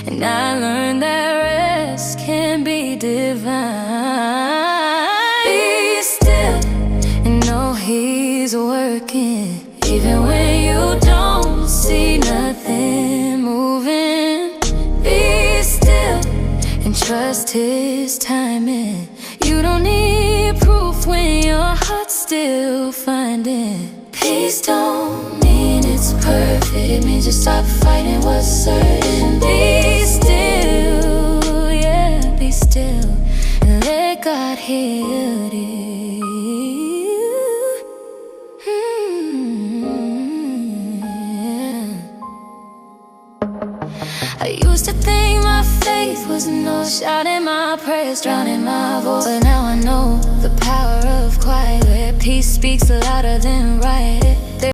And I learned that rest can be divine. Be still and know He's working, even when you don't see nothing moving. Be still and trust His timing. You don't need proof when your heart's still finding. Peace don't mean it's perfect, it means you stop fighting what's certain. Be still, yeah, be still, and let God heal it. I used to think my faith was no shouting my prayers, drowning my voice. But now I know the power of quiet, where peace speaks louder than riot.